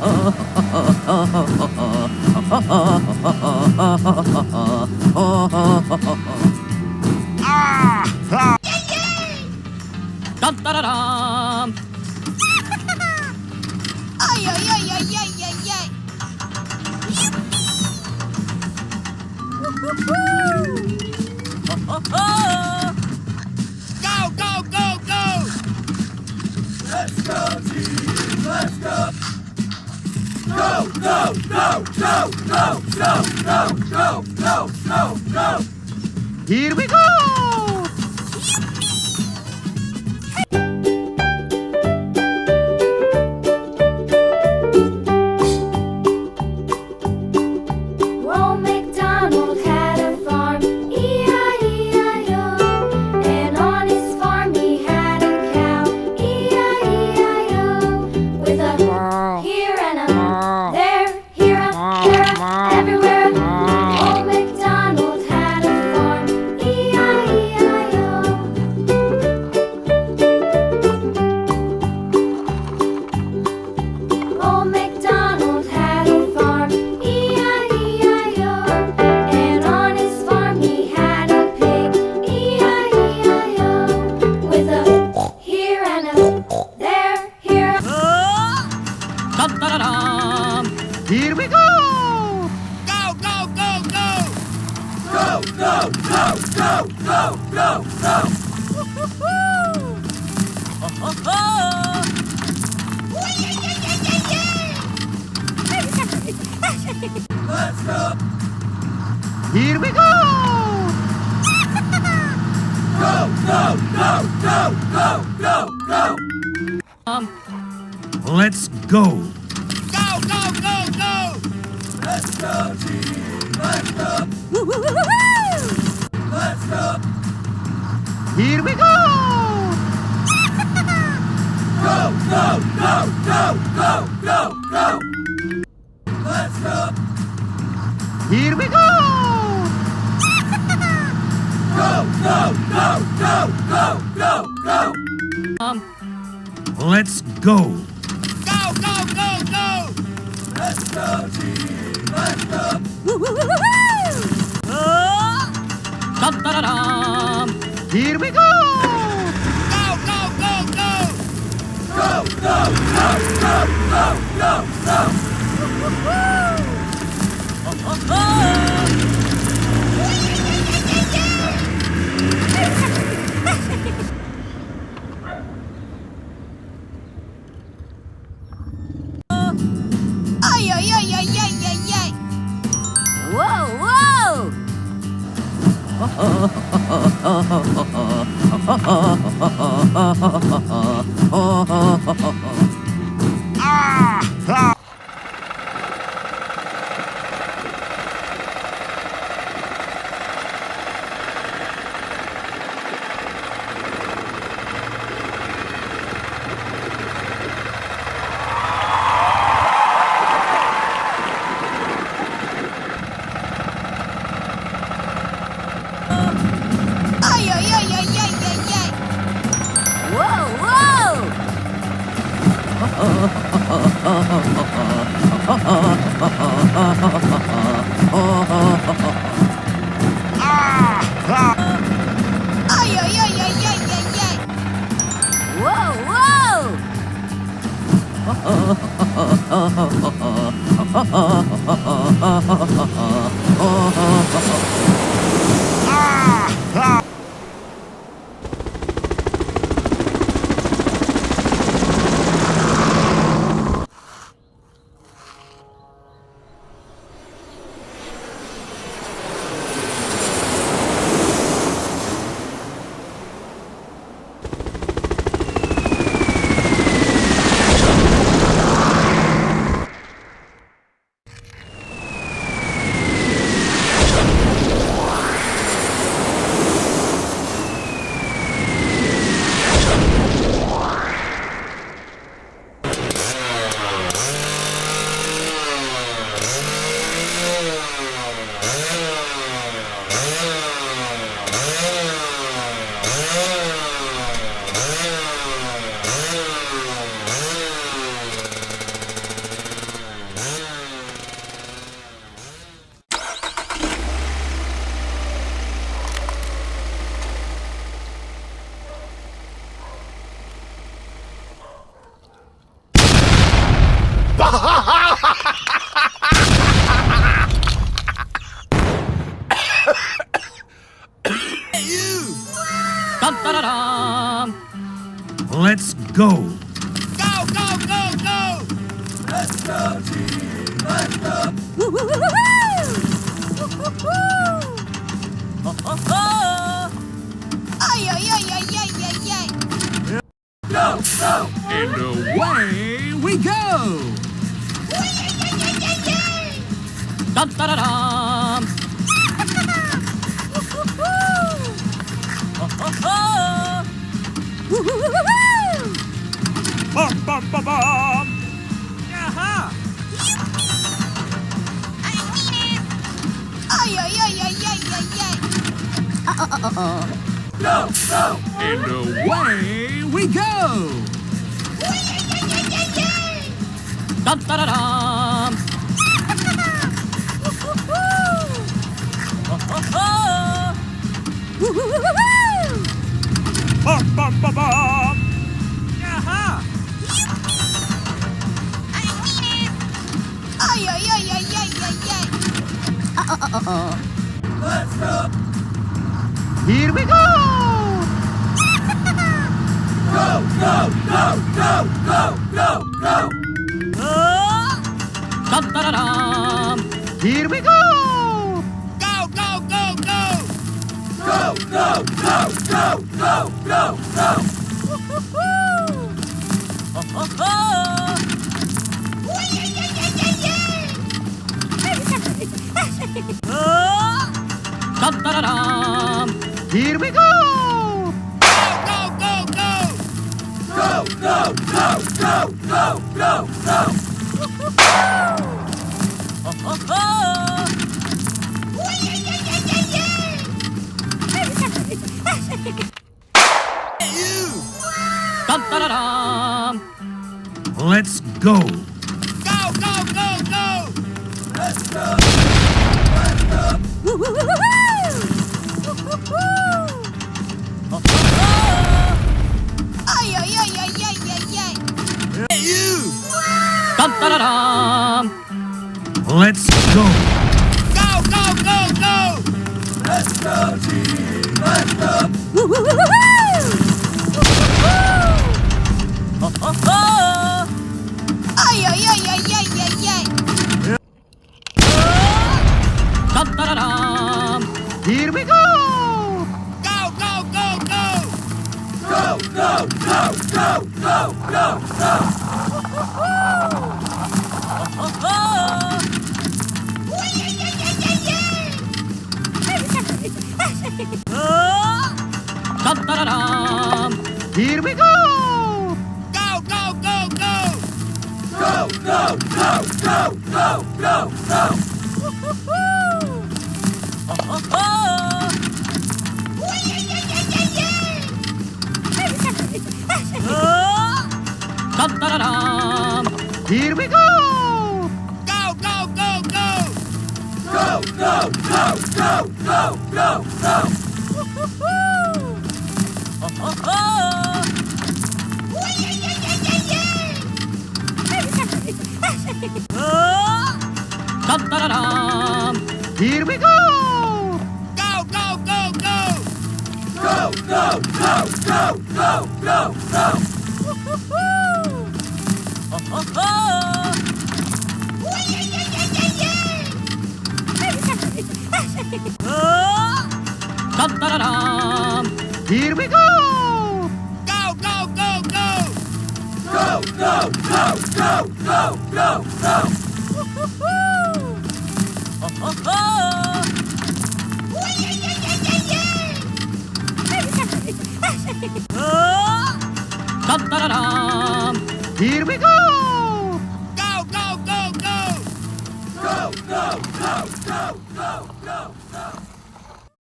Dun, da, da, dum. Ay, ay, ay, ay, ay, ay, ay. Go, go, go, go. Let's go, team, let's go. Go, go, go, go, go, go, go, go, go, go, go. Here we go! Old MacDonald had a farm, E-I-E-I-O. And on his farm he had a cow, E-I-E-I-O. With a here and a there, here a there, everywhere. Old MacDonald had a farm, E-I-E-I-O. Old MacDonald had a farm, E-I-E-I-O. And on his farm he had a pig, E-I-E-I-O. With a here and a there, here. Dun, da, da, dum. Here we go! Go, go, go, go. Go, go, go, go, go, go, go. Let's go. Here we go! Go, go, go, go, go, go, go. Let's go! Go, go, go, go. Let's go, team, let's go. Let's go. Here we go! Go, go, go, go, go, go, go. Let's go. Here we go! Go, go, go, go, go, go, go. Let's go! Go, go, go, go. Let's go, team, let's go. Dun, da, da, dum. Here we go! Go, go, go, go. Go, go, go, go, go, go, go. Ay, ay, ay, ay, ay, ay, ay. Whoa, whoa! Ay, ay, ay, ay, ay, ay, ay. Whoa, whoa! Ay, ay, ay, ay, ay, ay, ay. Whoa, whoa! Dum da da dum. Let's go. Go, go, go, go. Let's go, team. Let's go. Ho ho ho. Ay, ay, ay, ay, ay, ay, ay. Go, go. And away we go! Ay, ay, ay, ay, ay, ay. Dum da da dum. Ho ho ho. Bum, bum, bum, bum. Aha. Ay, ay, ay, ay, ay, ay, ay. Go, go. And away we go! Ay, ay, ay, ay, ay, ay. Dum da da dum. Ho ho ho. Bum, bum, bum, bum. Aha. Ay, ay, ay, ay, ay, ay, ay. Let's go. Here we go! Go, go, go, go, go, go, go. Dum da da dum. Here we go! Go, go, go, go. Go, go, go, go, go, go, go. Ho ho ho. Ay, ay, ay, ay, ay, ay. Dum da da dum. Here we go! Go, go, go, Go, go, go, go, go, go, go. Ho ho ho. Ay, ay, ay, ay, ay, ay. Dum da da dum. Let's go. Go, go, go, go. Let's go. Ho ho ho. Ay, ay, ay, ay, ay, ay, ay. Dum da da dum. Let's go. Go, go, go, go. Let's go, team. Let's go. Ho ho ho. Ay, ay, ay, ay, ay, ay, ay. Dum da da dum. Here we go! Go, go, go, go. Go, go, go, go, go, go, go. Ho ho ho. Ay, ay, ay, ay, ay, ay. Dum da da dum. Here we go! Go, go, go, go. Go, go, go, go, go, go, go. Ho ho ho. Ay, ay, ay, ay, ay, ay. Dum da da dum. Here we go! Go, go, go, go. Go, go, go, go, go, go, go. Ho ho ho. Ay, ay, ay, ay, ay, ay. Dum da da dum. Here we go! Go, go, go, go. Go, go, go, go, go, go, go. Ho ho ho. Ay, ay, ay, ay, ay, ay. Dum da da dum. Here we go! Go, go, go, go. Go, go, go, go, go, go, go. Ho ho ho. Ay, ay, ay, ay, ay, ay. Dum da da dum. Here we go!